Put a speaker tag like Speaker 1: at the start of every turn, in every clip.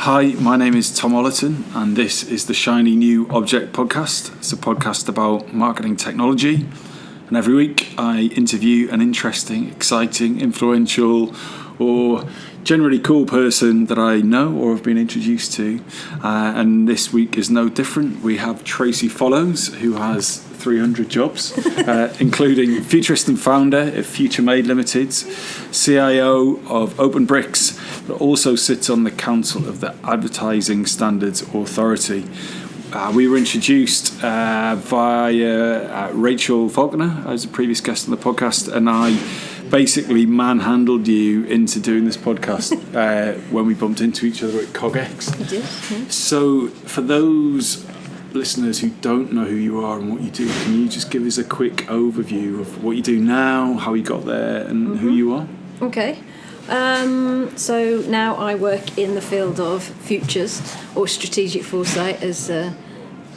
Speaker 1: Hi, my name is Tom Ollerton, and this is the Shiny New Object podcast. It's a podcast about marketing technology, and every week I interview an interesting, exciting, influential, or generally cool person that I know or have been introduced to. And this week is no different. We have Tracey Follows, who has 300 jobs, including futurist and founder of Futuremade Limited, CIO of Open Bricks, but also sits on the council of the Advertising Standards Authority. We were introduced via Rachel Faulkner, as a previous guest on the podcast, and I basically manhandled you into doing this podcast when we bumped into each other at CogX.
Speaker 2: You did, yeah.
Speaker 1: So for those listeners who don't know who you are and what you do, can you just give us a quick overview of what you do now, how you got there, and who you are?
Speaker 2: Okay. So now I work in the field of futures or strategic foresight, as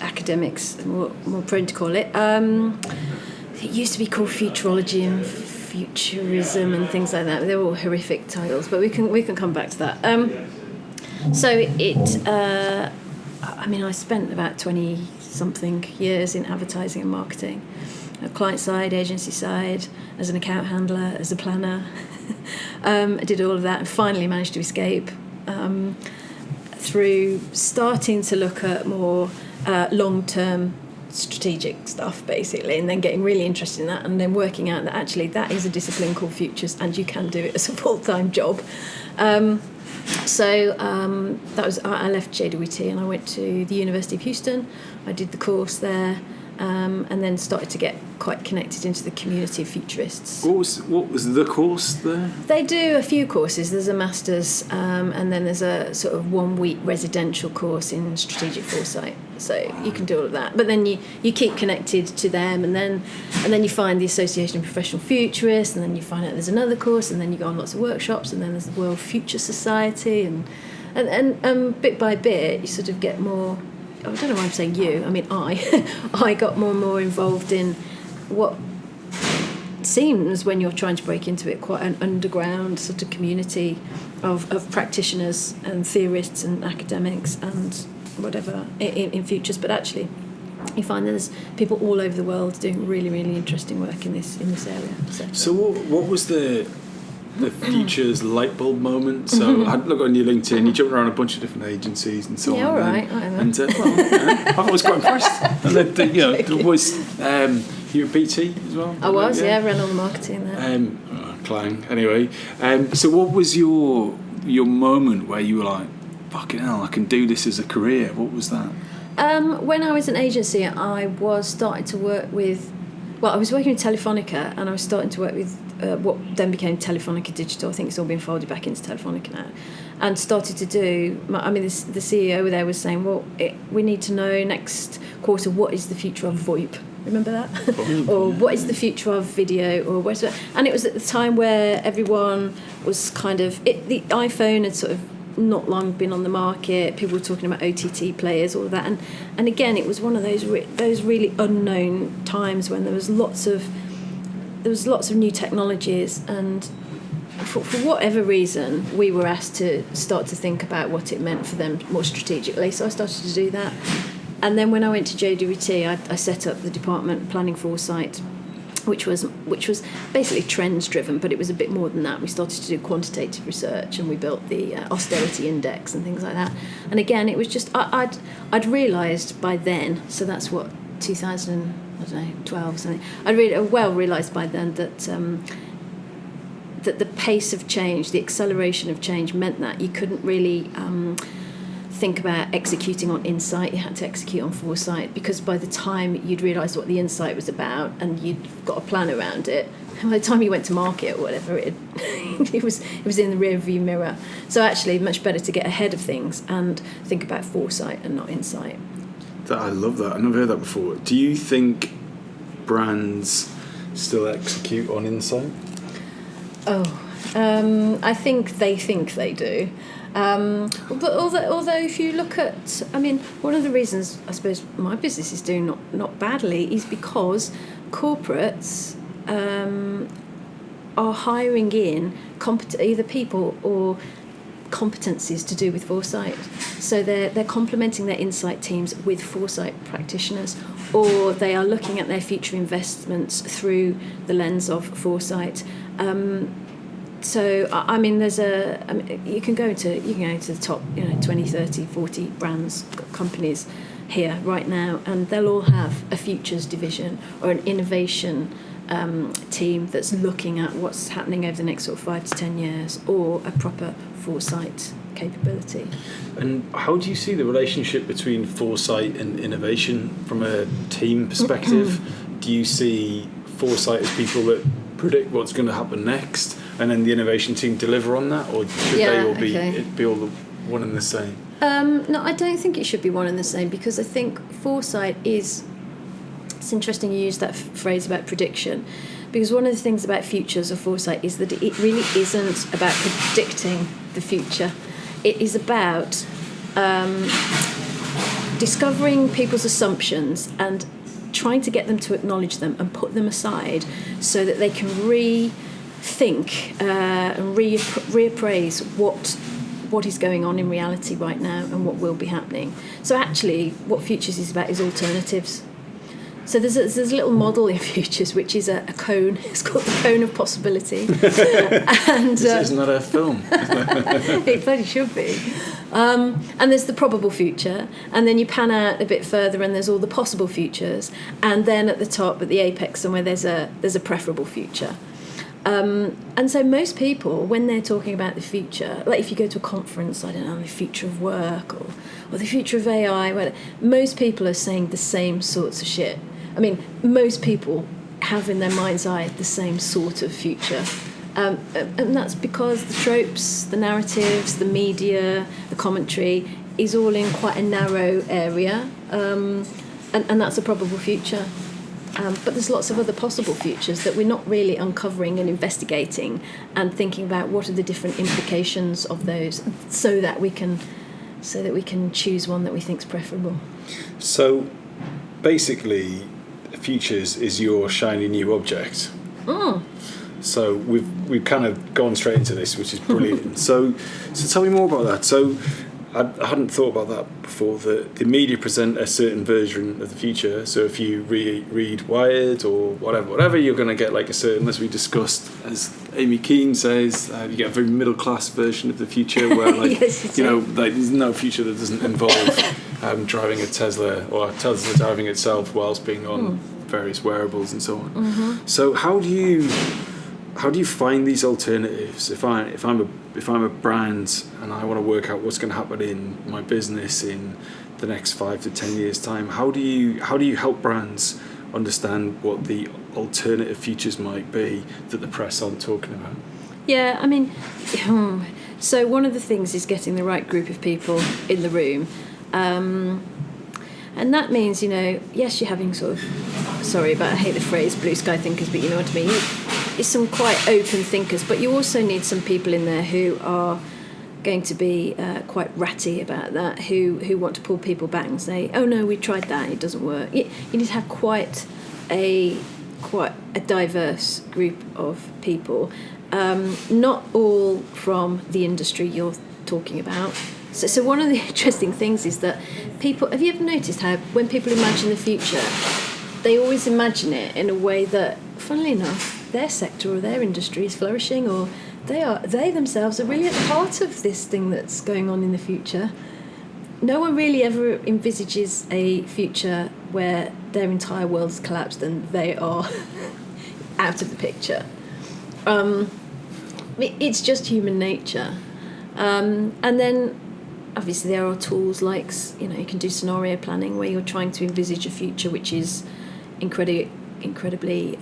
Speaker 2: academics are more prone to call it. It used to be called futurology and futurism and things like that. They're all horrific titles, but we can come back to that. I spent about 20-something years in advertising and marketing, client side, agency side, as an account handler, as a planner. I did all of that and finally managed to escape through starting to look at more long-term strategic stuff, basically, and then getting really interested in that, and then working out that actually that is a discipline called futures and you can do it as a full-time job. That was, I left JWT and I went to the University of Houston. I did the course there, and then started to get quite connected into the community of futurists.
Speaker 1: What was the course there?
Speaker 2: They do a few courses. There's a master's, and then there's a sort of 1 week residential course in strategic foresight. So you can do all of that, but then you keep connected to them, and then you find the Association of Professional Futurists, and then you find out there's another course, and then you go on lots of workshops, and then there's the World Future Society, and bit by bit you sort of get more. I don't know why I'm saying you. I mean I got more and more involved in what seems, when you're trying to break into it, quite an underground sort of community of practitioners and theorists and academics and whatever in futures, but actually you find that there's people all over the world doing really, really interesting work in this area. So
Speaker 1: what was the futures light bulb moment? So I had a look on your LinkedIn, you jumped around a bunch of different agencies and so on.
Speaker 2: Yeah, all right.
Speaker 1: I was quite impressed. And then, there was you were BT as well?
Speaker 2: I was, I ran all the marketing there.
Speaker 1: Clang. Anyway, so what was your moment where you were like, fucking hell, I can do this as a career? What was that?
Speaker 2: When I was in agency, I was starting to work with, I was working with Telefonica, and I was starting to work with what then became Telefonica Digital. I think it's all been folded back into Telefonica now. And started to do, the CEO there was saying, we need to know next quarter, what is the future of VoIP? Remember that? Or what is the future of video? Or and it was at the time where everyone was kind of, the iPhone had sort of not long been on the market. People were talking about OTT players, all of that, and again, it was one of those really unknown times when there was lots of new technologies, and for whatever reason, we were asked to start to think about what it meant for them more strategically. So I started to do that, and then when I went to JWT, I set up the department Planning Foresight, which was basically trends driven, but it was a bit more than that. We started to do quantitative research, and we built the austerity index and things like that. And again, it was just I'd realised by then, so that's what 2012 or something. I'd realised by then that that the pace of change, the acceleration of change, meant that you couldn't really think about executing on insight. You had to execute on foresight, because by the time you'd realised what the insight was about and you'd got a plan around it, and by the time you went to market or whatever, it was in the rear view mirror. So actually, much better to get ahead of things and think about foresight and not insight.
Speaker 1: I love that. I've never heard that before. Do you think brands still execute on insight?
Speaker 2: I think they do. But although if you look at, one of the reasons I suppose my business is doing not badly is because corporates are hiring in either people or competencies to do with foresight. So they're complementing their insight teams with foresight practitioners, or they are looking at their future investments through the lens of foresight. So I mean, you can go to the top 20, 30, 40 brands, companies here right now, and they'll all have a futures division or an innovation team that's looking at what's happening over the next sort of 5 to 10 years, or a proper foresight capability.
Speaker 1: And how do you see the relationship between foresight and innovation from a team perspective? Do you see foresight as people that predict what's going to happen next, and then the innovation team deliver on that, or should they all be all the one and the same?
Speaker 2: No, I don't think it should be one and the same, because I think foresight is... It's interesting you use that phrase about prediction, because one of the things about futures or foresight is that it really isn't about predicting the future. It is about discovering people's assumptions and trying to get them to acknowledge them and put them aside so that they can rethink and reappraise what is going on in reality right now and what will be happening. So actually what futures is about is alternatives. So there's a little model in futures which is a cone. It's called the cone of possibility. And
Speaker 1: This is not a film.
Speaker 2: It bloody should be. And there's the probable future, and then you pan out a bit further and there's all the possible futures, and then at the top, at the apex somewhere, there's a preferable future. And so most people, when they're talking about the future, like if you go to a conference, I don't know, the future of work or the future of AI, most people are saying the same sorts of shit. I mean, most people have in their mind's eye the same sort of future. And that's because the tropes, the narratives, the media, the commentary is all in quite a narrow area. And that's a probable future. But there's lots of other possible futures that we're not really uncovering and investigating and thinking about what are the different implications of those, so that we can choose one that we think is preferable.
Speaker 1: So basically, futures is your shiny new object. So we've kind of gone straight into this, which is brilliant. So tell me more about that. So I hadn't thought about that before. The media present a certain version of the future. So if you read Wired or whatever, you're going to get like a certain, as we discussed, as Amy Keane says, you get a very middle class version of the future where, like,
Speaker 2: yes,
Speaker 1: like there's no future that doesn't involve driving a Tesla or Tesla driving itself whilst being on various wearables and so on.
Speaker 2: Mm-hmm.
Speaker 1: So how do you find these alternatives? If I'm a brand and I want to work out what's going to happen in my business in the next 5 to 10 years time, how do you help brands understand what the alternative futures might be that the press aren't talking about?
Speaker 2: Yeah, I mean, so one of the things is getting the right group of people in the room. And that means, yes, you're having sort of, sorry, but I hate the phrase blue sky thinkers, but you know what I mean. It's some quite open thinkers, but you also need some people in there who are going to be quite ratty about that, who want to pull people back and say, oh no, we tried that, it doesn't work. You need to have quite a diverse group of people, not all from the industry you're talking about. So one of the interesting things is that people, have you ever noticed how when people imagine the future, they always imagine it in a way that, funnily enough, their sector or their industry is flourishing, or they themselves are really at the heart of this thing that's going on in the future. No one really ever envisages a future where their entire world's collapsed and they are out of the picture. It's just human nature. And then obviously there are tools like, you can do scenario planning where you're trying to envisage a future which is incredibly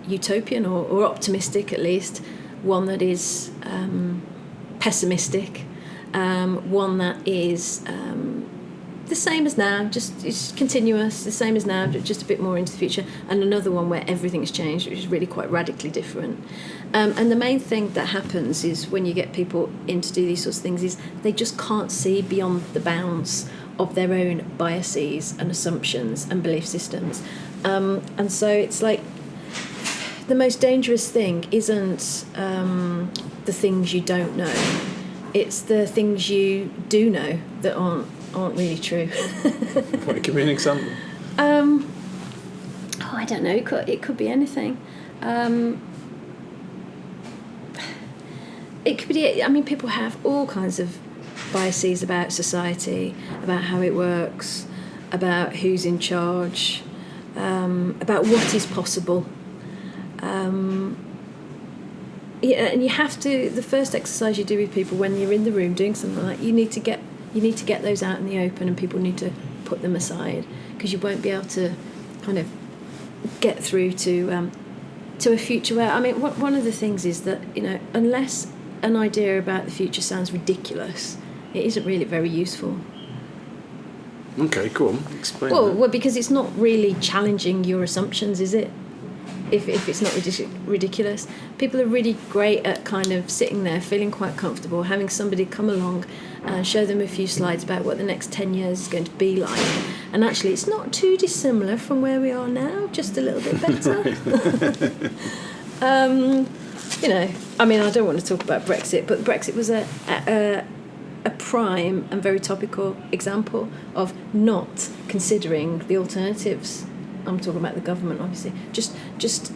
Speaker 2: utopian or optimistic, at least, one that is pessimistic, one that is the same as now, just it's continuous, the same as now, but just a bit more into the future, and another one where everything's changed, which is really quite radically different. And the main thing that happens is when you get people in to do these sorts of things is they just can't see beyond the bounds of their own biases and assumptions and belief systems. And so it's like the most dangerous thing isn't the things you don't know. It's the things you do know that aren't really true.
Speaker 1: Give me an example.
Speaker 2: I don't know. It could be anything. It could be. I mean, people have all kinds of biases about society, about how it works, about who's in charge, about what is possible. Yeah, and you have to. The first exercise you do with people when you're in the room doing something like, you need to get those out in the open, and people need to put them aside, because you won't be able to kind of get through to a future where, I mean, one of the things is that, unless an idea about the future sounds ridiculous, it isn't really very useful.
Speaker 1: Okay, go on, explain.
Speaker 2: Well, because it's not really challenging your assumptions, is it? If it's not ridiculous. People are really great at kind of sitting there feeling quite comfortable, having somebody come along and show them a few slides about what the next 10 years is going to be like, and actually it's not too dissimilar from where we are now, just a little bit better. I mean, I don't want to talk about Brexit, but Brexit was a prime and very topical example of not considering the alternatives. I'm talking about the government, obviously. Just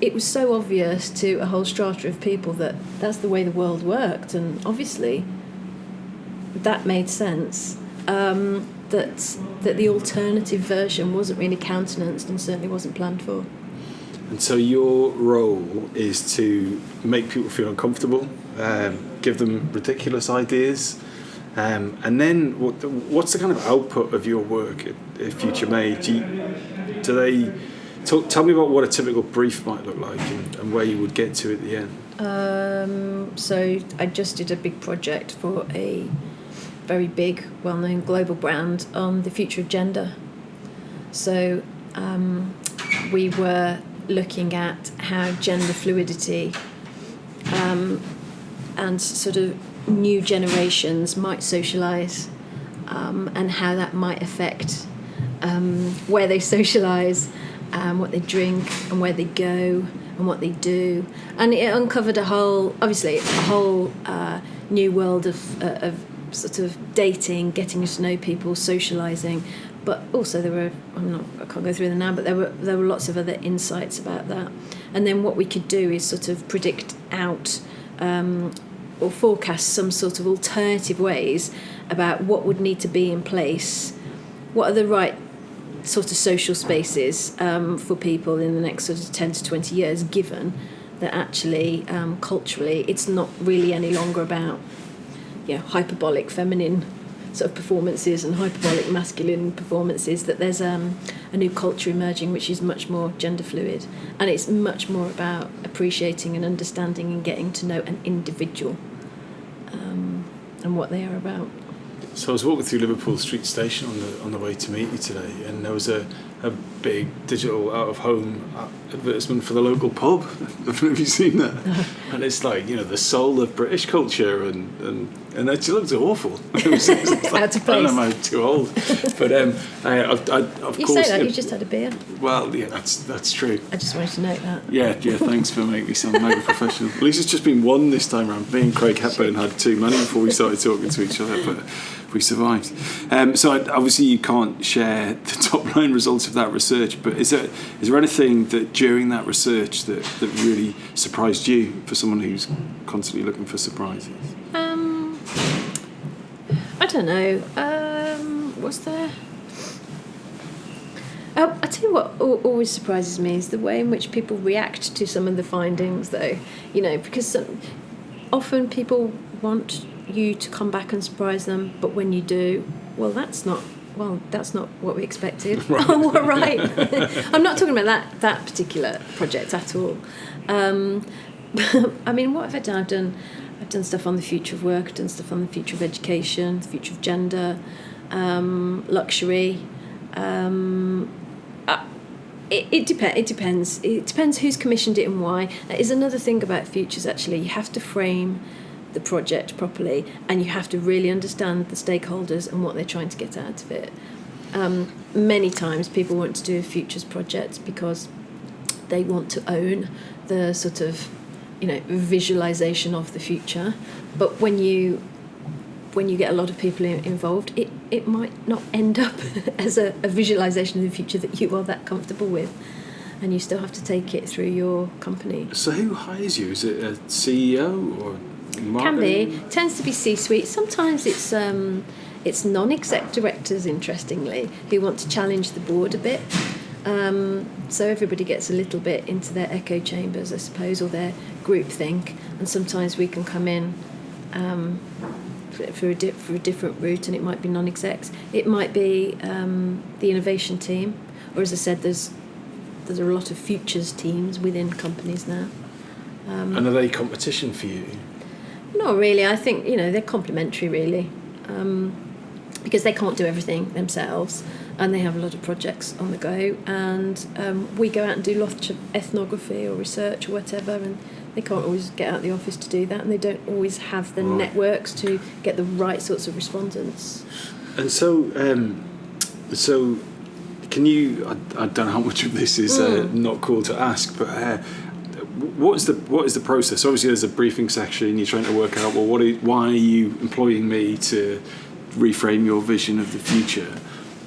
Speaker 2: it was so obvious to a whole strata of people that that's the way the world worked, and obviously that made sense. That the alternative version wasn't really countenanced and certainly wasn't planned for.
Speaker 1: And so your role is to make people feel uncomfortable, give them ridiculous ideas, and then what's the kind of output of your work at Futuremade? Do they tell me about what a typical brief might look like and where you would get to at the end?
Speaker 2: So I just did a big project for a very big, well-known global brand on the future of gender. So we were looking at how gender fluidity and sort of new generations might socialise, and how that might affect where they socialise, what they drink and where they go and what they do. And it uncovered a whole new world of sort of dating, getting to know people, socialising. But also I can't go through them now, but there were lots of other insights about that. And then what we could do is sort of predict out or forecast some sort of alternative ways about what would need to be in place, what are the right sort of social spaces for people in the next sort of 10 to 20 years, given that actually culturally it's not really any longer about hyperbolic feminine sort of performances and hyperbolic masculine performances, that there's a new culture emerging which is much more gender fluid, and it's much more about appreciating and understanding and getting to know an individual and what they are about.
Speaker 1: So I was walking through Liverpool Street Station on the way to meet you today, and there was a big digital out-of-home advertisement for the local pub. Have you seen that? And it's like, the soul of British culture, and it looked awful. It was like, I don't know, I'm too old. But of
Speaker 2: you
Speaker 1: course...
Speaker 2: say that, you just had a beer.
Speaker 1: Well, yeah, that's true.
Speaker 2: I just wanted to note that.
Speaker 1: Yeah, thanks for making me sound mega professional. At least it's just been one this time around. Me and Craig Hepburn had too many before we started talking to each other, but we survived. So obviously you can't share the top line results of that research, but is there anything that during that research that really surprised you, for someone who's constantly looking for surprises?
Speaker 2: I don't know. What's there? I tell you what always surprises me is the way in which people react to some of the findings, though. Because often people want you to come back and surprise them, but when you do, that's not what we expected.
Speaker 1: Right.
Speaker 2: Oh, right. I'm not talking about that particular project at all. I mean, what have I done? I've done stuff on the future of work, I've done stuff on the future of education, the future of gender, luxury. It depends. It depends who's commissioned it and why. That is another thing about futures, actually. You have to frame the project properly, and you have to really understand the stakeholders and what they're trying to get out of it. Many times people want to do a futures project because they want to own the sort of visualization of the future, but when you when you get a lot of people involved, it might not end up as a visualization of the future that you are that comfortable with, and you still have to take it through your company.
Speaker 1: So who hires you? Is it a CEO or marketing?
Speaker 2: Can be. Tends to be C-suite. Sometimes it's non-exec directors, interestingly, who want to challenge the board a bit. So everybody gets a little bit into their echo chambers, I suppose, or their groupthink, and sometimes we can come in for a different route, and it might be non-execs. It might be the innovation team, or as I said, there's a lot of futures teams within companies now.
Speaker 1: And are they competition for you?
Speaker 2: Not really. I think they're complementary, really, because they can't do everything themselves, and they have a lot of projects on the go, and we go out and do lots of ethnography or research or whatever, and they can't always get out of the office to do that, and they don't always have the networks to get the right sorts of respondents. And
Speaker 1: so can you, I don't know how much of this is not cool to ask, but what is the process? Obviously there's a briefing section, you're trying to work out, well, why are you employing me to reframe your vision of the future?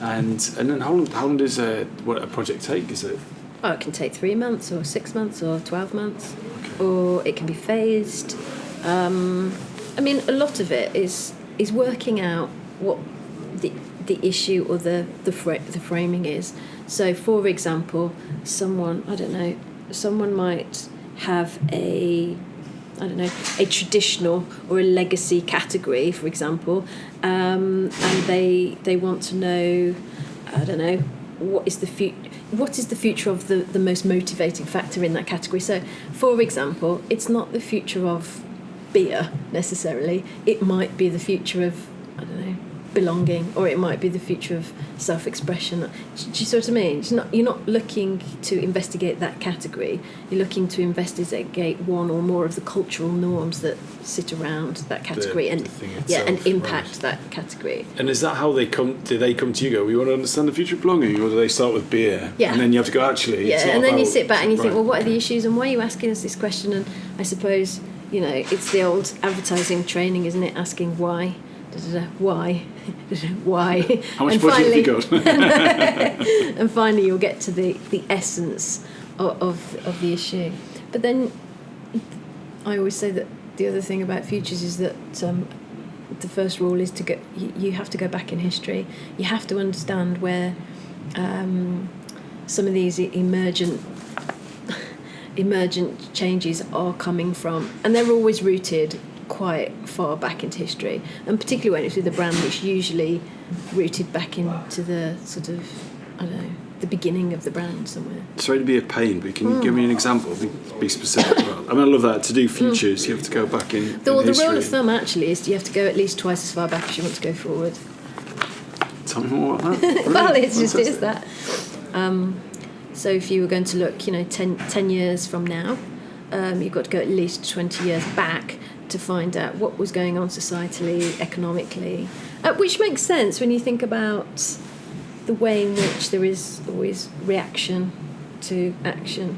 Speaker 1: And then how long does a project take? Is it?
Speaker 2: Oh, it can take 3 months or 6 months or 12 months,
Speaker 1: okay.
Speaker 2: Or it can be phased. I mean, a lot of it is working out what the issue or the framing is. So, for example, someone might have a traditional or a legacy category, for example, and they want to know, what is the future of the most motivating factor in that category. So, for example, it's not the future of beer necessarily. It might be the future of, belonging, or it might be the future of self-expression. Do you see what I mean? You're not looking to investigate that category. You're looking to investigate one or more of the cultural norms that sit around that category and impact that category.
Speaker 1: And is that how they come? Do they come to you? We want to understand the future of belonging, or do they start with beer?
Speaker 2: Yeah.
Speaker 1: And then you have to go, actually.
Speaker 2: Yeah. And then you sit back and you think, well, what are the issues, and why are you asking us this question? And I suppose it's the old advertising training, isn't it? Asking why. Why?
Speaker 1: How much budget have you got?
Speaker 2: And finally you'll get to the essence of the issue. But then I always say that the other thing about futures is that the first rule is you have to go back in history. You have to understand where some of these emergent changes are coming from, and they're always rooted quite far back into history, and particularly when it's with a brand, it's usually rooted back into the sort of, the beginning of the brand somewhere.
Speaker 1: Sorry to be a pain, but can you give me an example? Be specific about. I love that. To do futures, you have to go back in history.
Speaker 2: The rule of thumb actually is you have to go at least twice as far back as you want to go forward.
Speaker 1: Tell me more about that.
Speaker 2: Well, it is that. So if you were going to look, 10 years from now, you've got to go at least 20 years back to find out what was going on societally, economically, which makes sense when you think about the way in which there is always reaction to action.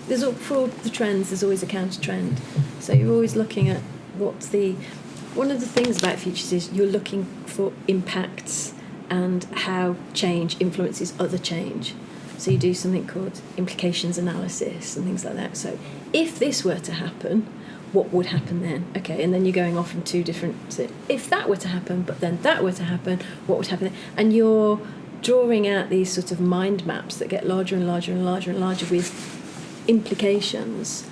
Speaker 2: For all the trends, there's always a counter trend. So you're always looking at one of the things about futures is you're looking for impacts and how change influences other change. So you do something called implications analysis and things like that. So if this were to happen, what would happen then? Okay, and then you're going off in two different... So if that were to happen, but then that were to happen, what would happen then? And you're drawing out these sort of mind maps that get larger and larger and larger and larger with implications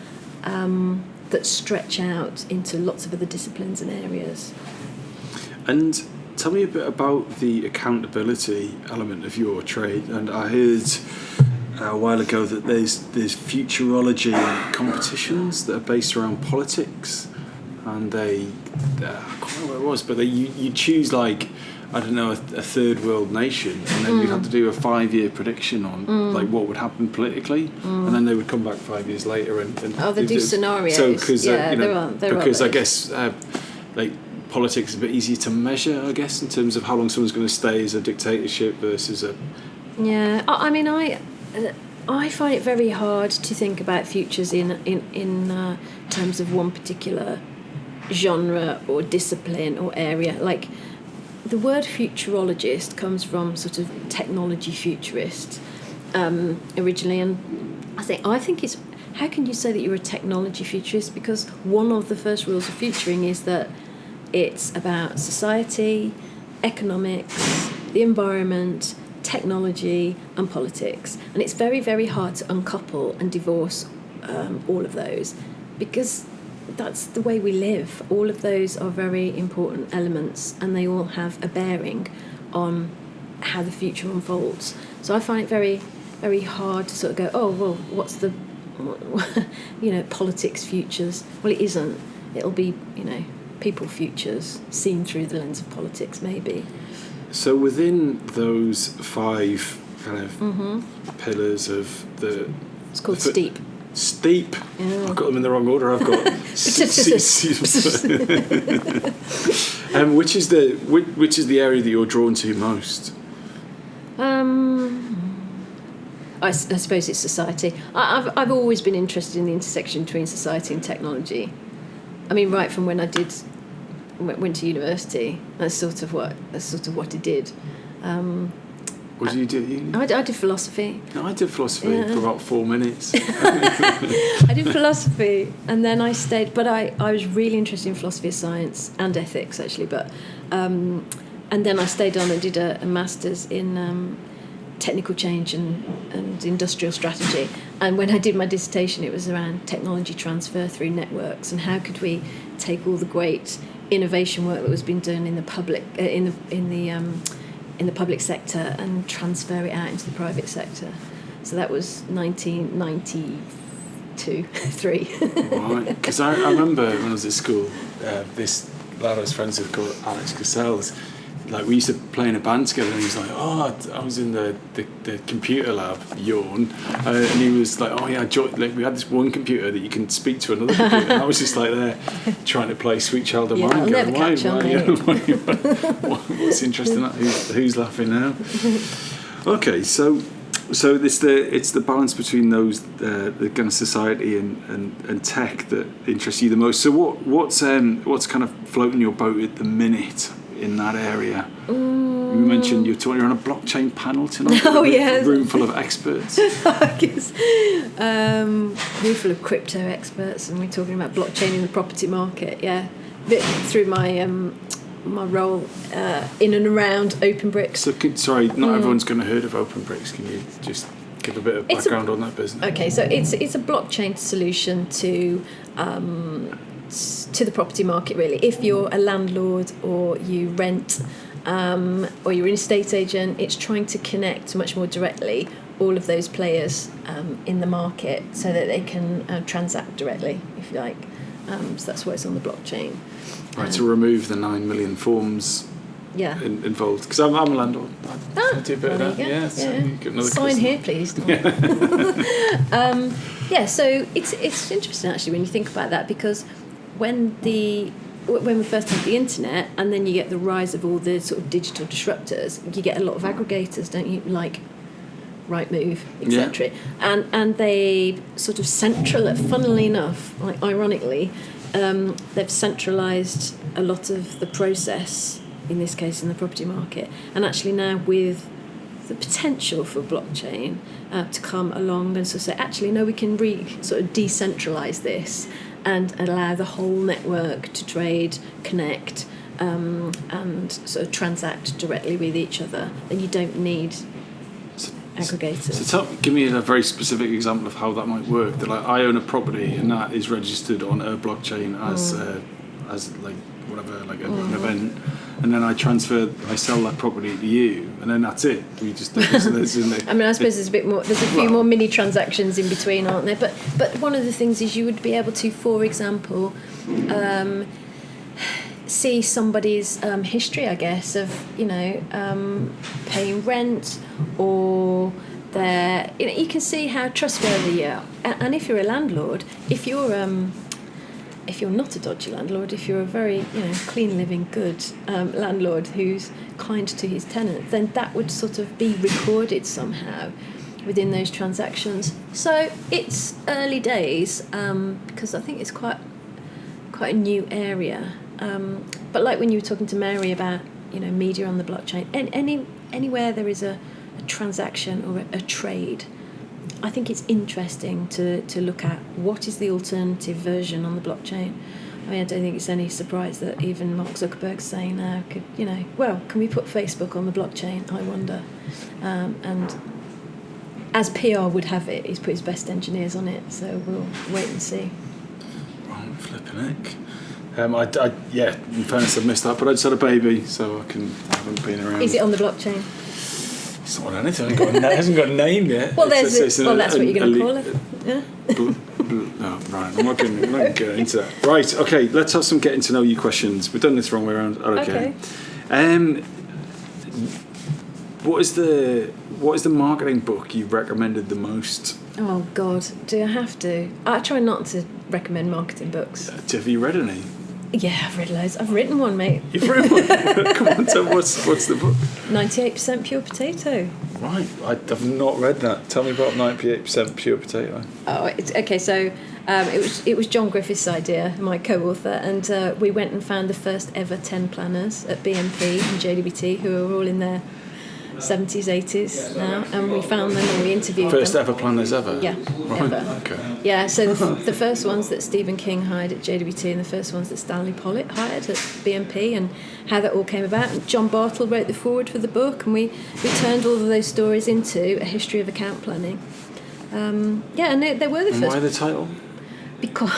Speaker 2: that stretch out into lots of other disciplines and areas.
Speaker 1: And tell me a bit about the accountability element of your trade. And I heard a while ago that there's futurology competitions that are based around politics, and I can't remember what it was, but you choose a third world nation, and then you have to do a 5-year prediction on what would happen politically, and then they would come back 5 years later and
Speaker 2: they do scenarios.
Speaker 1: So because
Speaker 2: I
Speaker 1: guess politics is a bit easier to measure, I guess, in terms of how long someone's going to stay as a dictatorship versus a...
Speaker 2: Yeah, I mean, I find it very hard to think about futures in terms of one particular genre or discipline or area. Like, the word futurologist comes from sort of technology futurist originally, and I think it's, how can you say that you're a technology futurist? Because one of the first rules of futuring is that it's about society, economics, the environment, technology and politics. And it's very, very hard to uncouple and divorce all of those, because that's the way we live. All of those are very important elements, and they all have a bearing on how the future unfolds. So I find it very, very hard to sort of go, oh, well, what's the, politics futures? Well, it isn't. It'll be, people futures seen through the lens of politics, maybe.
Speaker 1: So within those 5 kind of pillars of the...
Speaker 2: It's called STEEP.
Speaker 1: Steep. Yeah. I've got them in the wrong order. I've got which is the area that you're drawn to most?
Speaker 2: I suppose it's society. I've always been interested in the intersection between society and technology. I mean, right from when I went to university, that's sort of what I did.
Speaker 1: What did you do?
Speaker 2: I did philosophy.
Speaker 1: No, I did philosophy for about 4 minutes.
Speaker 2: I did philosophy, and then I stayed. But I was really interested in philosophy of science and ethics, actually. But and then I stayed on and did a master's in technical change and industrial strategy. And when I did my dissertation, it was around technology transfer through networks, and how could we take all the great innovation work that was being done in the public in the public sector and transfer it out into the private sector. So that was 1992-3.
Speaker 1: Right, because I remember when I was at school, this lad I was friends with called Alex Cassels, like we used to play in a band together, and he was like, oh, I was in the computer lab, yawn, and he was like, oh yeah, we had this one computer that you can speak to another computer, and I was just like there trying to play Sweet Child of Mine, going, what's interesting, who's laughing now? Okay, so it's the balance between those the kind of society and tech that interests you the most. So what's kind of floating your boat at the minute in that area? You mentioned you're on a blockchain panel tonight.
Speaker 2: Oh yeah,
Speaker 1: a room full of experts.
Speaker 2: I guess room full of crypto experts, and we're talking about blockchain in the property market. Yeah, through my my role in and around Open Bricks.
Speaker 1: So not everyone's going to heard of Open Bricks. Can you just give a bit of background on that business?
Speaker 2: Okay, so it's a blockchain solution to the property market, really. If you're a landlord or you rent or you're an estate agent, it's trying to connect much more directly all of those players in the market so that they can transact directly, if you like. So that's why it's on the blockchain.
Speaker 1: Right, to remove the 9 million forms involved. Because I'm a landlord. I do a bit of that. Yeah, so you get another
Speaker 2: sign here, please. So it's interesting, actually, when you think about that, because when we first had the internet, and then you get the rise of all the sort of digital disruptors, you get a lot of aggregators, don't you, like Rightmove, etc. And they sort of funnily enough, like ironically, they've centralised a lot of the process, in this case in the property market, and actually now with the potential for blockchain to come along and sort of say, actually no, we can sort of decentralise this and allow the whole network to trade, connect, and sort of transact directly with each other. Then you don't need aggregators.
Speaker 1: So give me a very specific example of how that might work. That like I own a property and that is registered on a blockchain as like whatever, like an event, and then I sell that property to you, and then that's it. We just I
Speaker 2: suppose there's a bit more. There's a few more mini transactions in between, aren't there? But one of the things is you would be able to, for example, see somebody's history, I guess, of paying rent, or you can see how trustworthy you are. And if you're a landlord, if you're not a dodgy landlord, if you're a very clean living, good landlord who's kind to his tenants, then that would sort of be recorded somehow within those transactions. So it's early days, because I think it's quite quite a new area. But like when you were talking to Mary about, media on the blockchain, anywhere there is a transaction or a trade, I think it's interesting to look at what is the alternative version on the blockchain. I mean, I don't think it's any surprise that even Mark Zuckerberg's saying now, can we put Facebook on the blockchain? I wonder. And as PR would have it, he's put his best engineers on it, so we'll wait and see.
Speaker 1: Oh, flipping heck. In fairness, I've missed that, but I just had a baby, so I haven't been around.
Speaker 2: Is it on the blockchain?
Speaker 1: It's not on anything. It hasn't got a name yet.
Speaker 2: Well, that's what you're going to call it. Yeah.
Speaker 1: No, right. I'm not going to get into that. Right. Okay. Let's have some getting to know you questions. We've done this the wrong way around. Okay. What is the marketing book you recommended the most?
Speaker 2: Oh God, do I have to? I try not to recommend marketing books.
Speaker 1: Have you read any?
Speaker 2: Yeah, I've read loads. I've written one, mate.
Speaker 1: You've written one? Come on, tell me, what's the book?
Speaker 2: 98% Pure Potato.
Speaker 1: Right, I've not read that. Tell me about 98% Pure Potato.
Speaker 2: Oh, okay. So it was John Griffith's idea, my co-author, and we went and found the first ever 10 planners at BNP and JWT who are all in their 70s, 80s now, and we found them and we interviewed them.
Speaker 1: First ever planners ever?
Speaker 2: Yeah,
Speaker 1: right.
Speaker 2: Ever.
Speaker 1: Okay.
Speaker 2: Yeah, so the first ones that Stephen King hired at JWT and the first ones that Stanley Pollitt hired at BNP, and how that all came about. And John Bartle wrote the foreword for the book, and we turned all of those stories into a history of account planning. And they were the first.
Speaker 1: Why the title?
Speaker 2: Because,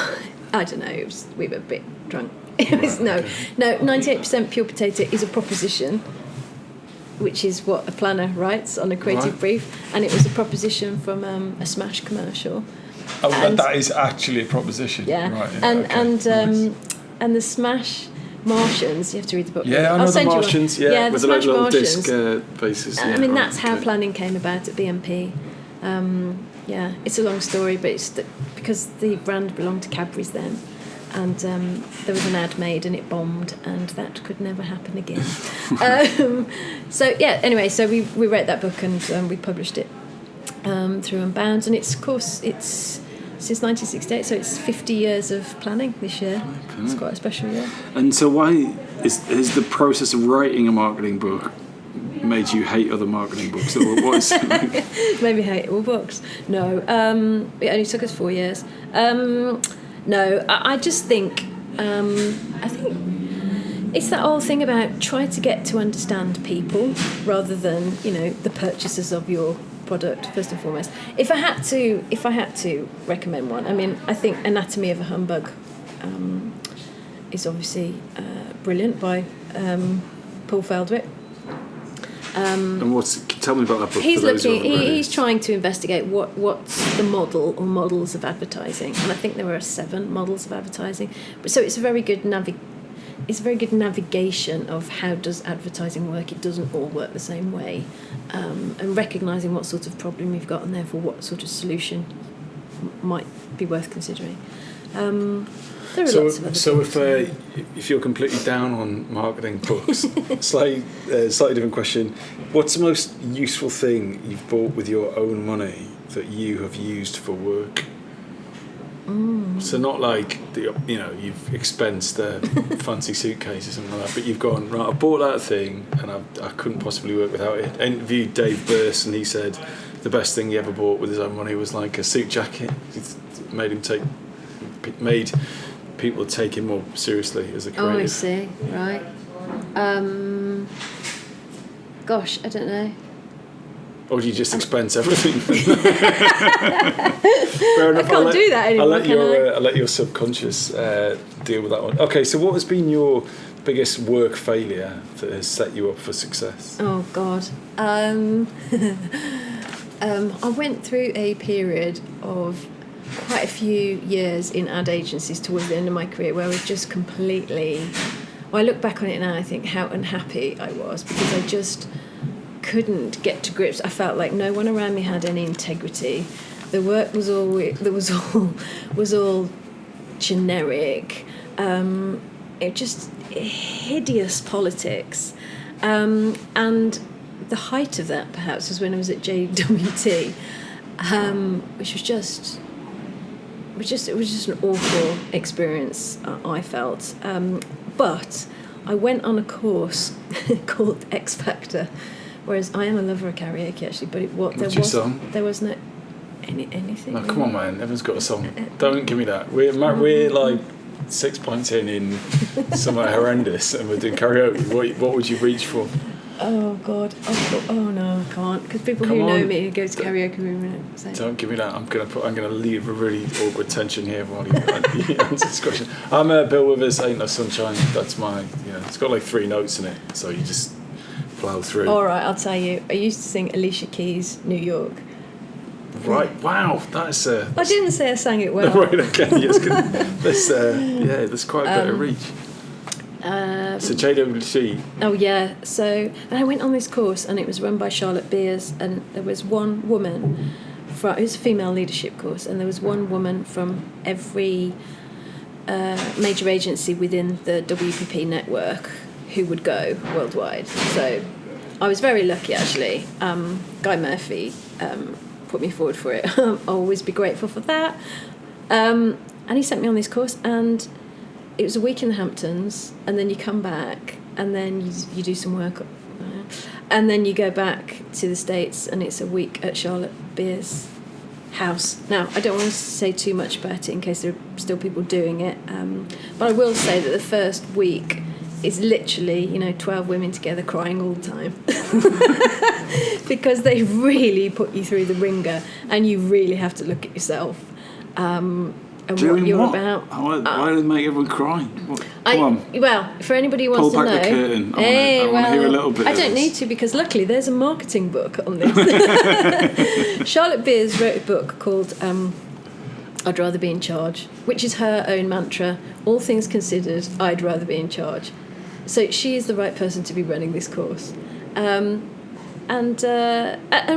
Speaker 2: I don't know, we were a bit drunk. It was, no, 98% Pure Potato is a proposition, which is what a planner writes on a creative brief, and it was a proposition from a Smash commercial.
Speaker 1: Oh, that is actually a proposition.
Speaker 2: Yeah,
Speaker 1: right, yeah,
Speaker 2: nice. And the Smash Martians. You have to read the book.
Speaker 1: Yeah, I know the Martians. Yeah, with the little
Speaker 2: Martians.
Speaker 1: disc bases.
Speaker 2: I mean, that's how planning came about at BNP. It's a long story, but it's because the brand belonged to Cadbury's then. And there was an ad made and it bombed, and that could never happen again. Anyway, so we wrote that book and we published it through Unbound, and it's since 1968, so it's 50 years of planning this year. Okay. It's quite a special year.
Speaker 1: And so why is the process of writing a marketing book made you hate other marketing books, or what is it like?
Speaker 2: Maybe hate all books. No, it only took us 4 years. No, I just think, I think it's that whole thing about try to get to understand people rather than, the purchasers of your product, first and foremost. If I had to recommend one, I mean, I think Anatomy of a Humbug is obviously brilliant by Paul Feldwick.
Speaker 1: And tell me about that book.
Speaker 2: He's trying to investigate what's the model or models of advertising, and I think there are 7 models of advertising. So it's a very good navigation of how does advertising work. It doesn't all work the same way, and recognising what sort of problem you've got, and therefore what sort of solution might be worth considering. There are lots of other things.
Speaker 1: If you're completely down on marketing books, slightly different question. What's the most useful thing you've bought with your own money that you have used for work? So not like you've expensed a fancy suitcase or something like that, but you've gone, right, I bought that thing and I couldn't possibly work without it. I interviewed Dave Burse, and he said the best thing he ever bought with his own money was like a suit jacket. It made people take him more seriously as a creative.
Speaker 2: Oh, I see. Right. Gosh, I don't know.
Speaker 1: Or do you just expense everything? Fair enough.
Speaker 2: I can't do that anymore,
Speaker 1: I'll let your subconscious deal with that one. Okay, so what has been your biggest work failure that has set you up for success?
Speaker 2: Oh, God. I went through a period of quite a few years in ad agencies towards the end of my career where I was just completely... Well, I look back on it now, I think how unhappy I was, because I just couldn't get to grips. I felt like no one around me had any integrity. The work was all generic. It just hideous politics. And the height of that, perhaps, was when I was at JWT, which was just was just an awful experience. I felt, but I went on a course called X Factor, whereas I am a lover of karaoke actually. But
Speaker 1: What's your song?
Speaker 2: There was no anything.
Speaker 1: No, come on, man. Everyone's got a song. Don't give me that. We're like 6 points in somewhere horrendous, and we're doing karaoke. What would you reach for?
Speaker 2: Oh God! Oh no, I can't. Because people who know me who go to karaoke room and say, "Don't
Speaker 1: give me that." I'm gonna leave a really awkward tension here while you answer this question. I'm Bill Withers. Ain't No Sunshine. That's my. It's got like 3 notes in it, so you just plough through.
Speaker 2: All right, I'll tell you. I used to sing Alicia Keys' "New York."
Speaker 1: Right. Wow. That's.
Speaker 2: I didn't say I sang it well.
Speaker 1: Right. Okay. Yes. There's quite a bit of reach. So JWC.
Speaker 2: Oh yeah. So and I went on this course, and it was run by Charlotte Beers, and there was one woman it was a female leadership course, and there was one woman from every major agency within the WPP network who would go worldwide. So I was very lucky actually. Guy Murphy put me forward for it. I'll always be grateful for that. And he sent me on this course, and it was a week in the Hamptons, and then you come back, and then you do some work, and then you go back to the States, and it's a week at Charlotte Beers' house. Now, I don't want to say too much about it in case there are still people doing it, but I will say that the first week is literally, 12 women together crying all the time. Because they really put you through the ringer, and you really have to look at yourself. And what you're about.
Speaker 1: Why do they make everyone cry? Come on.
Speaker 2: Well, for anybody who wants to know...
Speaker 1: Pull back the curtain. I want to hear a little bit
Speaker 2: I don't need to, because luckily there's a marketing book on this. Charlotte Beers wrote a book called I'd Rather Be in Charge, which is her own mantra. All things considered, I'd rather be in charge. So she is the right person to be running this course. And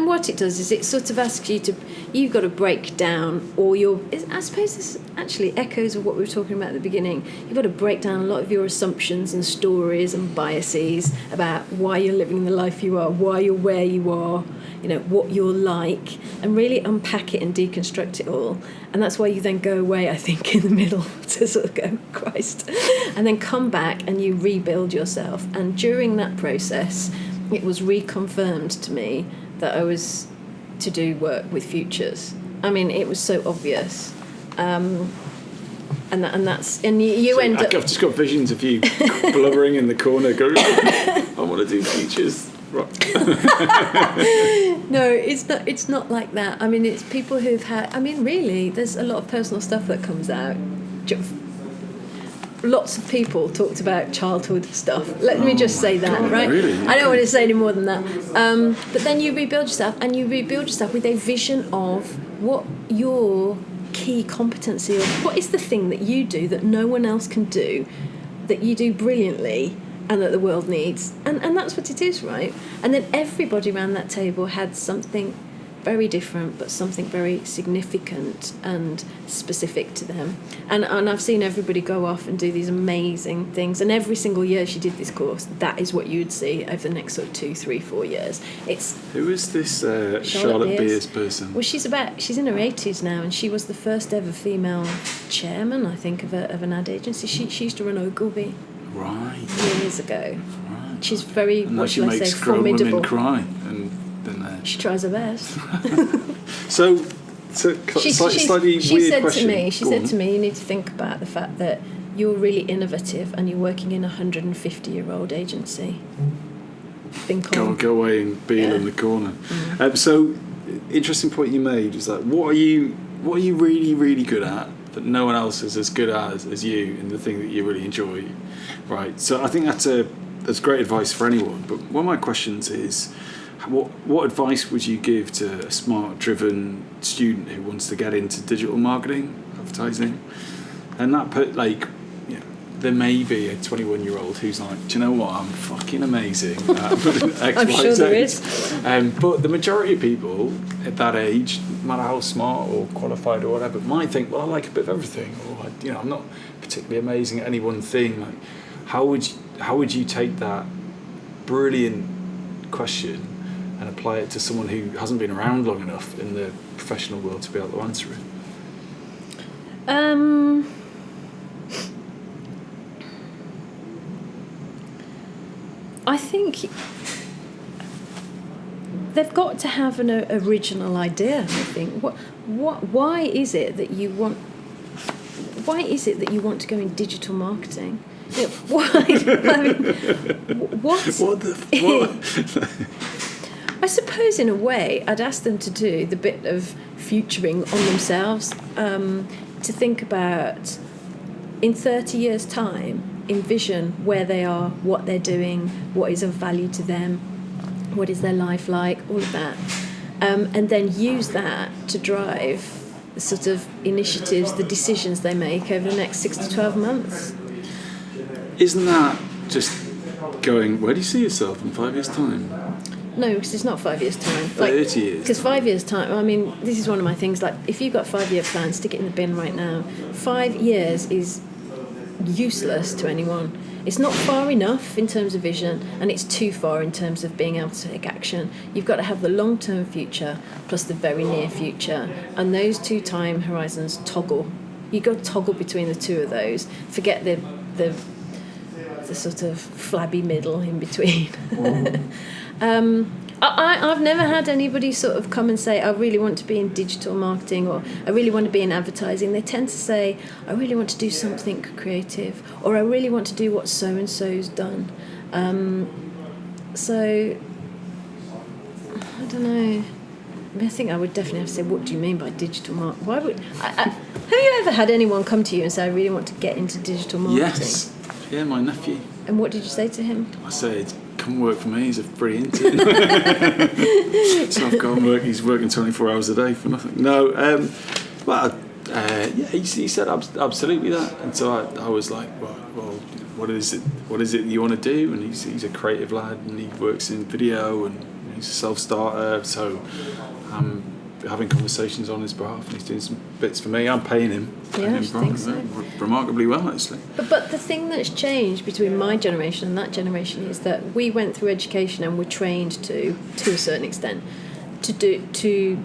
Speaker 2: what it does is it sort of asks you've got to break down I suppose this actually echoes of what we were talking about at the beginning. You've got to break down a lot of your assumptions and stories and biases about why you're living the life you are, why you're where you are, what you're like, and really unpack it and deconstruct it all. And that's why you then go away, I think, in the middle to sort of go, Christ, and then come back and you rebuild yourself. And during that process, it was reconfirmed to me that I was to do work with futures. I mean, it was so obvious, and you end up.
Speaker 1: I've just got visions of you blubbering in the corner, going, "I want to do futures." Right.
Speaker 2: No, it's not like that. I mean, it's people who've had. I mean, really, there's a lot of personal stuff that comes out. Lots of people talked about childhood stuff. Let me just say that,
Speaker 1: God,
Speaker 2: right?
Speaker 1: Really?
Speaker 2: I don't want to say any more than that. But then you rebuild yourself, and you rebuild yourself with a vision of what your key competency is. What is the thing that you do that no one else can do, that you do brilliantly, and that the world needs? And that's what it is, right? And then everybody around that table had something very different, but something very significant and specific to them. And I've seen everybody go off and do these amazing things. And every single year she did this course, that is what you'd see over the next sort of 2, 3, 4 years.
Speaker 1: Who is this Charlotte Beers person?
Speaker 2: Well, she's in her 80s now, and she was the first ever female chairman, I think, of an ad agency. She used to run Ogilvy.
Speaker 1: Right.
Speaker 2: Years ago.
Speaker 1: Right.
Speaker 2: She's very,
Speaker 1: and
Speaker 2: what shall I say,
Speaker 1: formidable.
Speaker 2: formidable.
Speaker 1: Cry, and then
Speaker 2: she tries her best.
Speaker 1: So slightly weird question.
Speaker 2: She said to me, you need to think about the fact that you're really innovative and you're working in a 150-year-old agency.
Speaker 1: Go away and be in the corner.
Speaker 2: Mm.
Speaker 1: So, interesting point you made is that what are you really, really good at that no one else is as good at as you, and the thing that you really enjoy, right? So I think that's great advice for anyone. But one of my questions is, what advice would you give to a smart, driven student who wants to get into digital marketing, advertising, and there may be a 21-year-old who's like, do you know what, I'm fucking amazing at X,
Speaker 2: I'm
Speaker 1: Y,
Speaker 2: sure
Speaker 1: Z.
Speaker 2: there is.
Speaker 1: But the majority of people at that age, no matter how smart or qualified or whatever, might think, well, I like a bit of everything, or I'm not particularly amazing at any one thing. Like, how would you take that brilliant question and apply it to someone who hasn't been around long enough in the professional world to be able to answer it?
Speaker 2: I think they've got to have an original idea. I think. Why is it that you want? Why is it that you want to go in digital marketing? You know, why? I mean, what? I suppose in a way I'd ask them to do the bit of futuring on themselves, to think about in 30 years' time, envision where they are, what they're doing, what is of value to them, what is their life like, all of that, and then use that to drive the sort of initiatives, the decisions they make over the next 6 to 12 months.
Speaker 1: Isn't that just going, where do you see yourself in 5 years' time?
Speaker 2: No, because it's not 5 years' time.
Speaker 1: 30 years.
Speaker 2: Because 5 years' time, I mean, this is one of my things, like, if you've got 5-year plans, stick it in the bin right now. 5 years is useless to anyone. It's not far enough in terms of vision, and it's too far in terms of being able to take action. You've got to have the long-term future plus the very near future, and those two time horizons toggle. You've got to toggle between the two of those. Forget the sort of flabby middle in between. I've never had anybody sort of come and say, I really want to be in digital marketing, or I really want to be in advertising. They tend to say, I really want to do something creative, or I really want to do what so-and-so's done. So, I don't know. I think I would definitely have to say, what do you mean by digital marketing? Why would have you ever had anyone come to you and say, I really want to get into digital marketing?
Speaker 1: Yes. Yeah, my nephew.
Speaker 2: And what did you say to him?
Speaker 1: I said, come work for me, he's a free intern. So I've gone work, he's working 24 hours a day for nothing. No, he said absolutely that. And so I was like, well, what is it you want to do? And he's a creative lad, and he works in video, and he's a self-starter, so I'm having conversations on his behalf, and he's doing some bits for me. I'm paying him.
Speaker 2: Yeah, I think so.
Speaker 1: Remarkably well, actually.
Speaker 2: But the thing that's changed between my generation and that generation is that we went through education and were trained to a certain extent, to do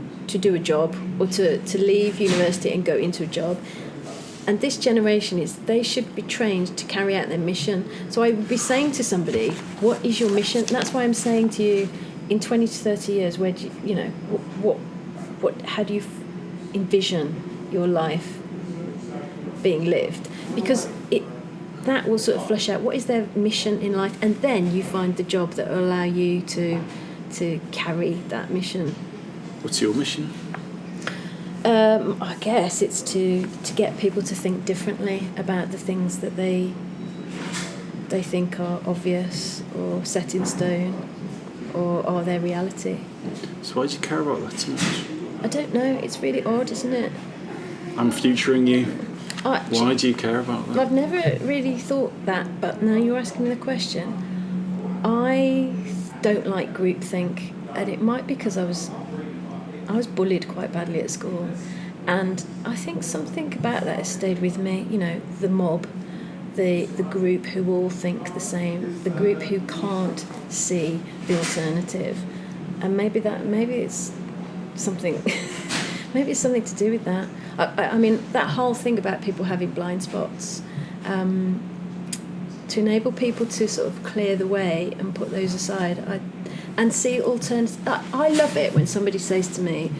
Speaker 2: a job, or to leave university and go into a job. And this generation they should be trained to carry out their mission. So I would be saying to somebody, what is your mission? And that's why I'm saying to you, in 20 to 30 years, where do you know, how do you envision your life being lived? Because that will sort of flesh out what is their mission in life, and then you find the job that will allow you to carry that mission.
Speaker 1: What's your mission?
Speaker 2: I guess it's to get people to think differently about the things that they think are obvious or set in stone or are their reality.
Speaker 1: So why do you care about that so much?
Speaker 2: I don't know. It's really odd, isn't it?
Speaker 1: I'm futuring you. Why do you care about that?
Speaker 2: I've never really thought that, but now you're asking me the question. I don't like groupthink, and it might be because I was bullied quite badly at school, and I think something about that has stayed with me. You know, the mob, the group who all think the same, the group who can't see the alternative, and maybe it's something. Maybe it's something to do with that. I mean, that whole thing about people having blind spots, to enable people to sort of clear the way and put those aside, and see alternatives. I love it when somebody says to me,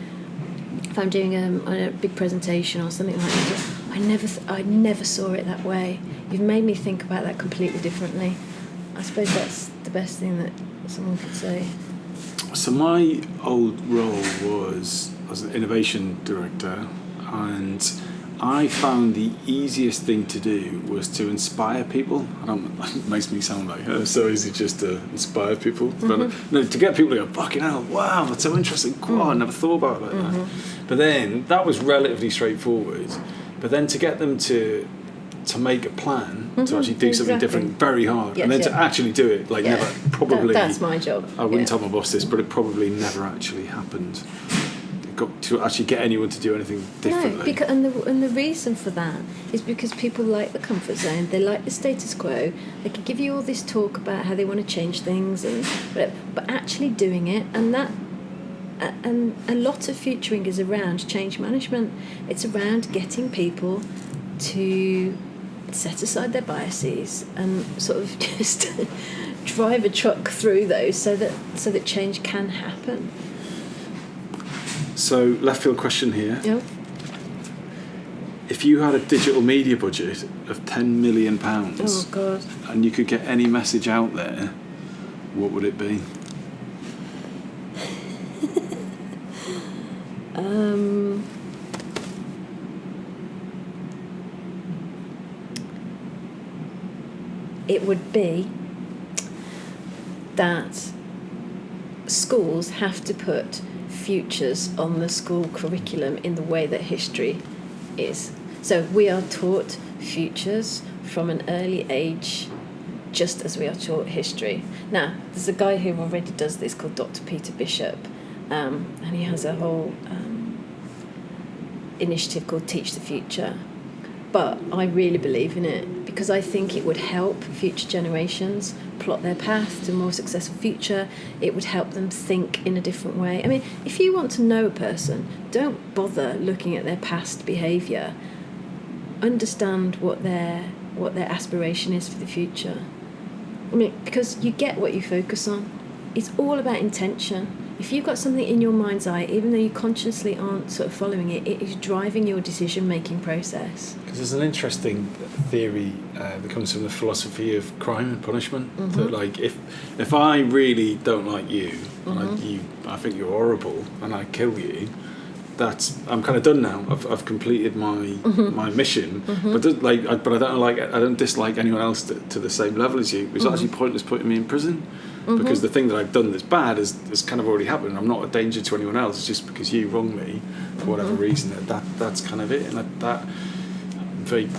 Speaker 2: if I'm doing a big presentation or something like that, I never saw it that way. You've made me think about that completely differently. I suppose that's the best thing that someone could say.
Speaker 1: So my old role was as an innovation director, and I found the easiest thing to do was to inspire people. It makes me sound like, so easy just to inspire people. Mm-hmm. But no, to get people to go, fucking hell, wow, that's so interesting. Wow, I never thought about it like that. But then, that was relatively straightforward. But then to get them to make a plan, to actually do something different, very hard. Yes, and then to actually do it, never, probably...
Speaker 2: That's my job.
Speaker 1: I wouldn't tell my boss this, but it probably never actually happened. Got to actually get anyone to do anything differently.
Speaker 2: No, because, and the reason for that is because people like the comfort zone. They like the status quo. They can give you all this talk about how they want to change things, but actually doing it, and And a lot of futuring is around change management. It's around getting people to set aside their biases and sort of just drive a truck through those so that change can happen.
Speaker 1: So, left field question here.
Speaker 2: Yeah.
Speaker 1: If you had a digital media budget of £10 million
Speaker 2: Oh God.
Speaker 1: and you could get any message out there, what would it be?
Speaker 2: It would be that schools have to put futures on the school curriculum in the way that history is. So we are taught futures from an early age, just as we are taught history. Now, there's a guy who already does this called Dr. Peter Bishop, and he has a whole initiative called Teach the Future. But I really believe in it because I think it would help future generations plot their path to a more successful future. It would help them think in a different way. I mean, if you want to know a person, don't bother looking at their past behaviour. Understand what their aspiration is for the future. I mean, because you get what you focus on. It's all about intention. If you've got something in your mind's eye, even though you consciously aren't sort of following it, it is driving your decision-making process.
Speaker 1: Because there's an interesting theory that comes from the philosophy of crime and punishment.
Speaker 2: Mm-hmm.
Speaker 1: That, like, if I really don't like you,
Speaker 2: Mm-hmm.
Speaker 1: and I think you're horrible, and I kill you, I'm kind of done now. I've completed my my mission.
Speaker 2: Mm-hmm.
Speaker 1: But I don't dislike anyone else to the same level as you. It was actually pointless putting me in prison. Because the thing that I've done that's bad has kind of already happened. I'm not a danger to anyone else. It's just because you wronged me for whatever reason. That's kind of it. And that very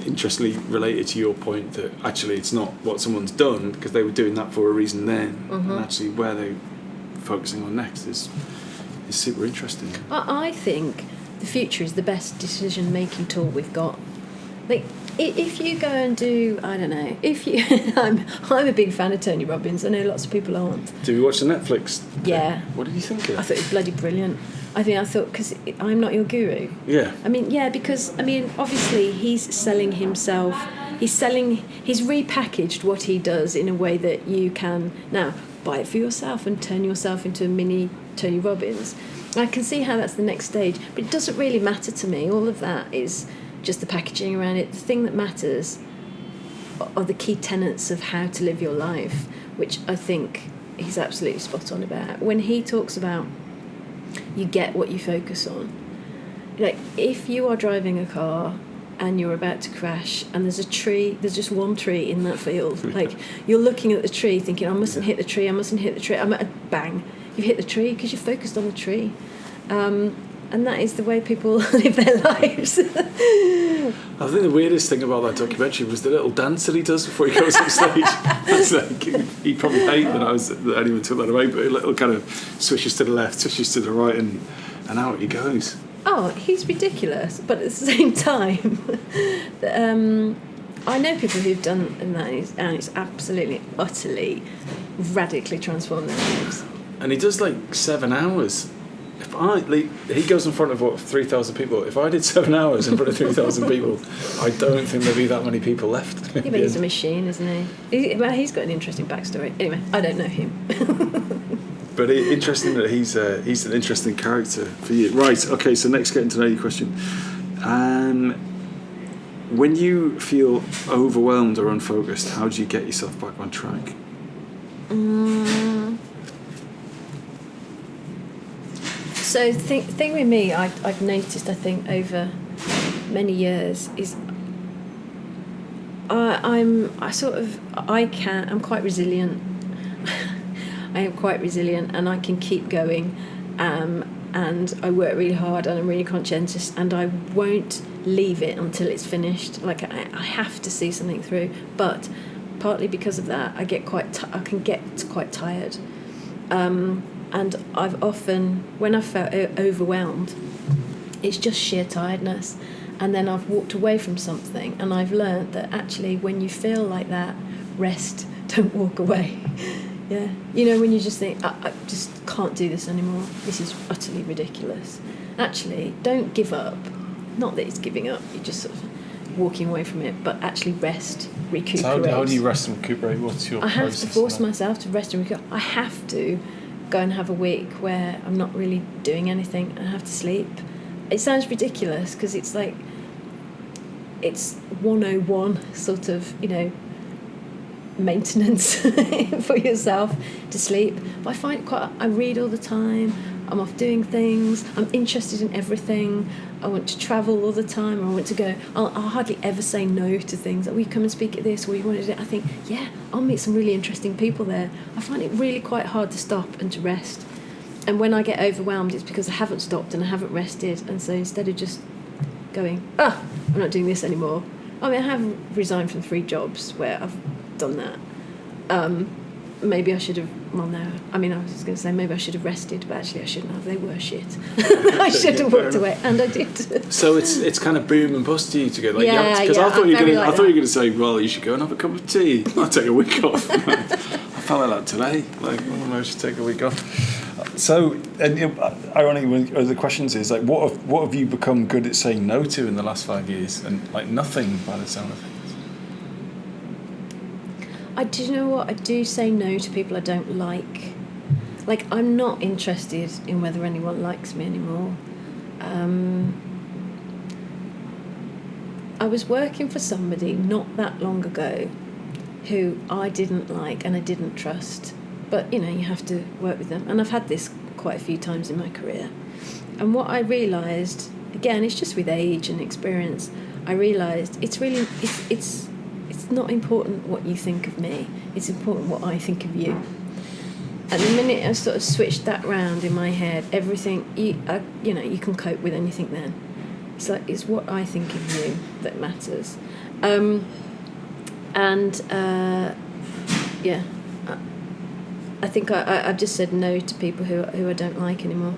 Speaker 1: interestingly related to your point that actually it's not what someone's done because they were doing that for a reason then, and actually where they're focusing on next is super interesting.
Speaker 2: I think the future is the best decision-making tool we've got. Like, if you go and do, I don't know, if you, I'm a big fan of Tony Robbins. I know lots of people aren't.
Speaker 1: Did you watch the Netflix thing?
Speaker 2: Yeah.
Speaker 1: What did you think of it?
Speaker 2: I thought it was bloody brilliant. I thought, because I'm not your guru.
Speaker 1: Yeah.
Speaker 2: I mean, yeah, because, I mean, obviously he's selling himself, he's repackaged what he does in a way that you can now buy it for yourself and turn yourself into a mini Tony Robbins. I can see how that's the next stage, but it doesn't really matter to me. All of that is just the packaging around it. The thing that matters are the key tenets of how to live your life, which I think he's absolutely spot on about. When he talks about you get what you focus on, like if you are driving a car and you're about to crash and there's just one tree in that field, like you're looking at the tree thinking, I mustn't hit the tree, I'm at a bang, you hit the tree because you're focused on the tree. And that is the way people live their lives.
Speaker 1: I think the weirdest thing about that documentary was the little dance that he does before he goes on stage. It's like, he'd probably hate that anyone took that away, but a little kind of swishes to the left, swishes to the right, and out he goes.
Speaker 2: Oh, he's ridiculous, but at the same time, I know people who've done that, and it's absolutely, utterly, radically transformed their lives.
Speaker 1: And he does like 7 hours. He goes in front of 3,000 people. If I did 7 hours in front of 3,000 people, I don't think there'd be that many people left.
Speaker 2: Yeah, but he's a machine, isn't he? He's got an interesting backstory. Anyway, I don't know him.
Speaker 1: But interesting that he's an interesting character for you. Right, okay, so next getting to know you question. When you feel overwhelmed or unfocused, how do you get yourself back on track?
Speaker 2: So the thing with me, I've noticed, I think, over many years is I'm quite resilient. I am quite resilient, and I can keep going, and I work really hard, and I'm really conscientious, and I won't leave it until it's finished. Like I have to see something through, but partly because of that, I can get quite tired. And I've often, when I've felt overwhelmed, it's just sheer tiredness. And then I've walked away from something, and I've learned that actually when you feel like that, rest, don't walk away. Yeah. You know, when you just think, I just can't do this anymore. This is utterly ridiculous. Actually, don't give up. Not that it's giving up. You're just sort of walking away from it, but actually rest, recuperate.
Speaker 1: So how do you rest and recuperate? What's your process?
Speaker 2: I have to force myself to rest and recuperate. I have to go and have a week where I'm not really doing anything and I have to sleep. It sounds ridiculous because it's like it's 101 sort of, maintenance for yourself to sleep. But I find I read all the time. I'm off doing things. I'm interested in everything. I want to travel all the time. Or I want to go. I'll hardly ever say no to things. Like, will you come and speak at this? Or you want to do it? I think, yeah, I'll meet some really interesting people there. I find it really quite hard to stop and to rest. And when I get overwhelmed, it's because I haven't stopped and I haven't rested. And so instead of just going, I'm not doing this anymore. I mean, I have resigned from 3 jobs where I've done that. Maybe I should have. Well, no. I mean, I was just going to say maybe I should have rested, but actually I shouldn't have. They were shit. I should have walked away, and I did.
Speaker 1: So it's kind of boom and bust you to go like because
Speaker 2: I thought you were
Speaker 1: going to say, well, you should go and have a cup of tea. I'll take a week off. I felt like that today. Like, I should take a week off. So, and ironically, one of the questions is like, what have you become good at saying no to in the last 5 years? And like nothing by the sound of things.
Speaker 2: Do you know what? I do say no to people I don't like. Like, I'm not interested in whether anyone likes me anymore. I was working for somebody not that long ago who I didn't like and I didn't trust. But, you have to work with them. And I've had this quite a few times in my career. And what I realised, again, it's just with age and experience, I realised it's not important what you think of me. It's important what I think of you. And the minute I sort of switched that round in my head, everything, you can cope with anything then. It's like, it's what I think of you that matters. I think I've just said no to people who I don't like anymore.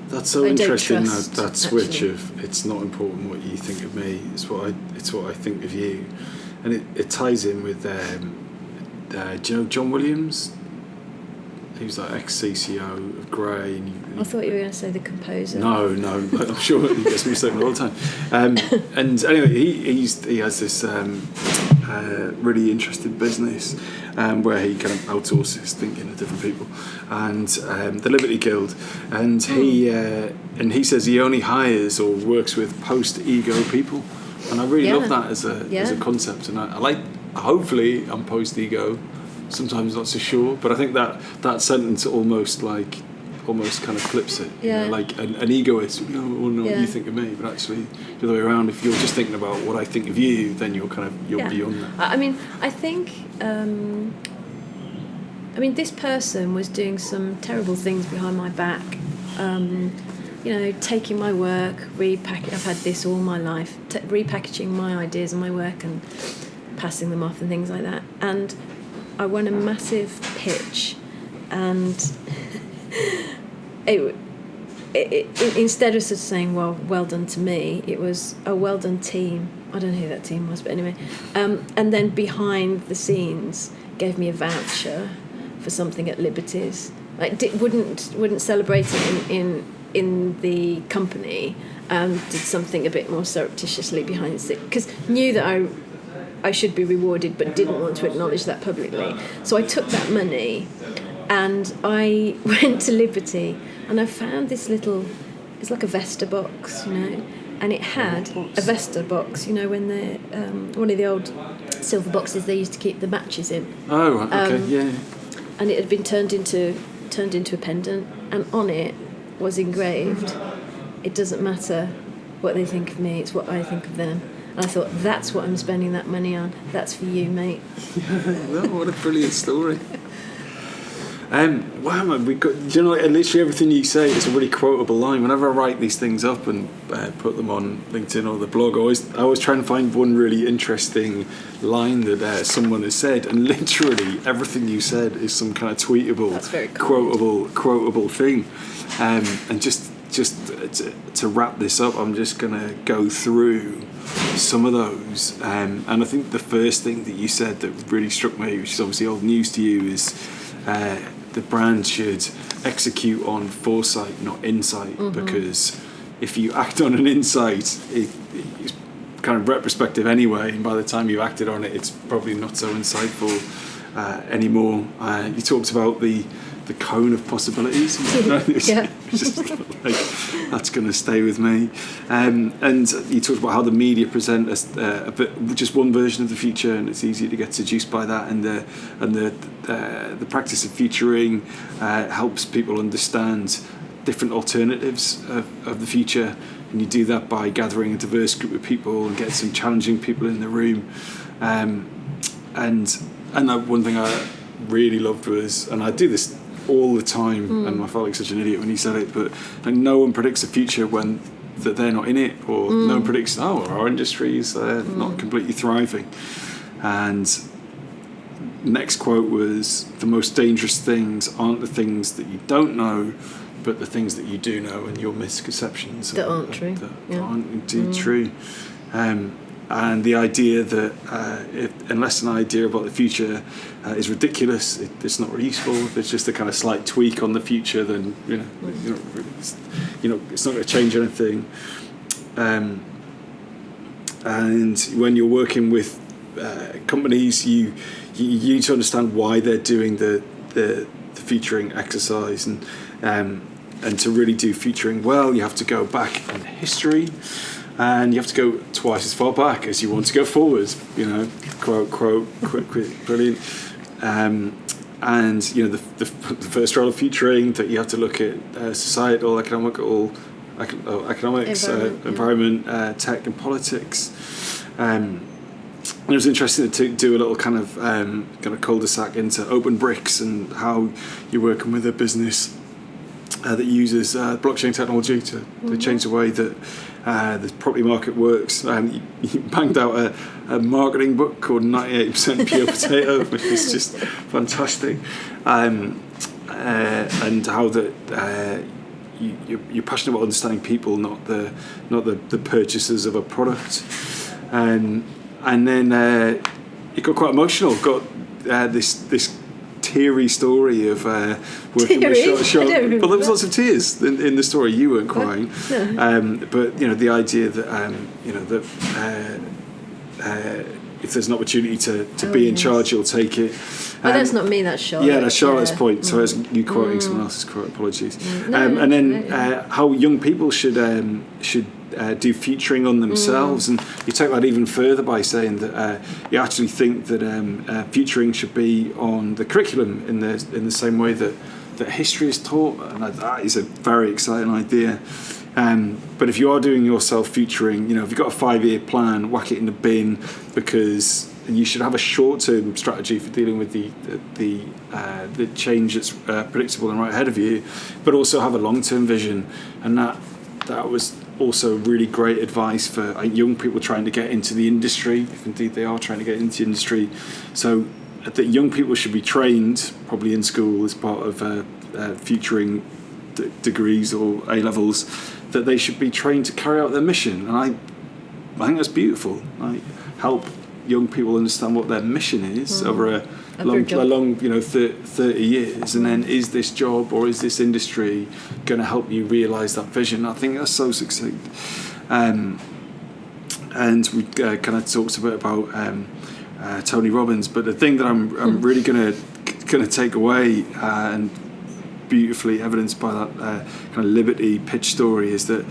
Speaker 1: That's so interesting, that switch of it's not important what you think of me, it's what I think of you. And it ties in with John Williams. He was like ex-CCO of Grey.
Speaker 2: I thought you were going to say the composer.
Speaker 1: No, I'm sure he gets mistaken all the time. And anyway, he has this really interesting business where he kind of outsources thinking to different people, and the Liberty Guild, and he says he only hires or works with post-ego people, and I really love that as a concept, and I like. Hopefully, I'm post-ego. Sometimes not so sure, but I think that sentence almost kind of flips it. Like an egoist, what you think of me, but actually the other way around. If you're just thinking about what I think of you, then you're beyond that.
Speaker 2: I mean, I think. This person was doing some terrible things behind my back. Taking my work, I've had this all my life, repackaging my ideas and my work and passing them off and things like that. And I won a massive pitch, and it instead of sort of saying, well done to me, it was a well done team. I don't know who that team was, but anyway. And then behind the scenes gave me a voucher for something at Liberty's. Like wouldn't celebrate it in the company. Did something a bit more surreptitiously behind the scenes because knew that I should be rewarded, but didn't want to acknowledge that publicly. So I took that money and I went to Liberty and I found this it's like a Vesta box, and it had a Vesta box, when they're one of the old silver boxes they used to keep the matches in.
Speaker 1: Oh, okay, yeah.
Speaker 2: And it had been turned into a pendant, and on it was engraved, "It doesn't matter what they think of me, it's what I think of them." And I thought, that's what I'm spending that money on. That's for you, mate.
Speaker 1: What a brilliant story. Wow, man, literally everything you say is a really quotable line. Whenever I write these things up and put them on LinkedIn or the blog, I always try and find one really interesting line that someone has said, and literally everything you said is some kind of tweetable, quotable thing. And just to wrap this up, I'm just going to go through some of those. And I think the first thing that you said that really struck me, which is obviously old news to you, is the brand should execute on foresight, not insight, because if you act on an insight, it's kind of retrospective anyway, and by the time you acted on it, it's probably not so insightful anymore. You talked about the cone of possibilities. Just like, that's going to stay with me. And you talked about how the media present us a bit, just one version of the future, and it's easy to get seduced by that. And the practice of futuring helps people understand different alternatives of the future. And you do that by gathering a diverse group of people and getting some challenging people in the room. And one thing I really loved was, and I do this all the time, and I felt like such an idiot when he said it, but like, no one predicts the future when that they're not in it, or no one predicts, our industry is not completely thriving. And next quote was, the most dangerous things aren't the things that you don't know, but the things that you do know, and your misconceptions
Speaker 2: that aren't true.
Speaker 1: That aren't indeed true. And the idea that unless an idea about the future is ridiculous, it's not really useful. If it's just a kind of slight tweak on the future, then it's not going to change anything. And when you're working with companies, you need to understand why they're doing the featuring exercise, and to really do featuring well, you have to go back in history. And you have to go twice as far back as you want to go forward. Quote, brilliant. And the first role of featuring, that you have to look at societal, economics, environment, tech, and politics. And it was interesting to do a little kind of cul-de-sac into open bricks and how you're working with a business that uses blockchain technology to change the way that the property market works. You banged out a marketing book called 98% Pure Potato, which is just fantastic. And how that you're passionate about understanding people, not the purchasers of a product. And then it got quite emotional. Got this teary story of working with Sean. Well, there was lots of tears in the story. You weren't crying, but the idea that if there's an opportunity to be in charge, you'll take it.
Speaker 2: That's not me. That's Charlotte.
Speaker 1: Yeah, that's Charlotte's point. So as you quoting someone else's quote, apologies. And then how young people should do featuring on themselves, and you take that even further by saying that you actually think that featuring should be on the curriculum in the same way that history is taught, and that is a very exciting idea. But if you are doing your self-featuring, if you've got a 5-year plan, whack it in the bin, because you should have a short-term strategy for dealing with the change that's predictable and right ahead of you, but also have a long-term vision. And that was also really great advice for young people trying to get into the industry, if indeed they are trying to get into the industry. So that young people should be trained, probably in school as part of featuring degrees or A-levels, that they should be trained to carry out their mission. And I think that's beautiful. Help young people understand what their mission is over a long 30 years, and then is this job or is this industry going to help you realise that vision? I think that's so succinct. And we kind of talked a bit about Tony Robbins, but the thing that I'm really going to take away and beautifully evidenced by that kind of Liberty pitch story is that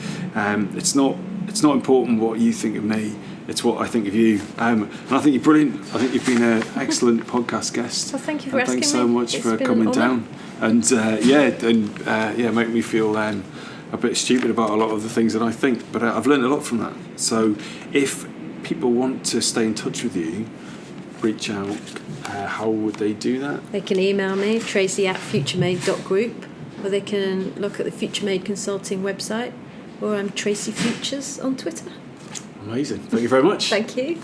Speaker 1: it's not important what you think of me. It's what I think of you. And I think you're brilliant. I think you've been an excellent podcast guest.
Speaker 2: Well, thank you for asking me.
Speaker 1: Thanks so much for coming down. And make me feel a bit stupid about a lot of the things that I think. But I've learned a lot from that. So if people want to stay in touch with you, reach out, how would they do that?
Speaker 2: They can email me, Tracey@futuremade.group, or they can look at the Futuremade Consulting website, or I'm Tracey Futures on Twitter.
Speaker 1: Amazing. Thank you very much.
Speaker 2: Thank you.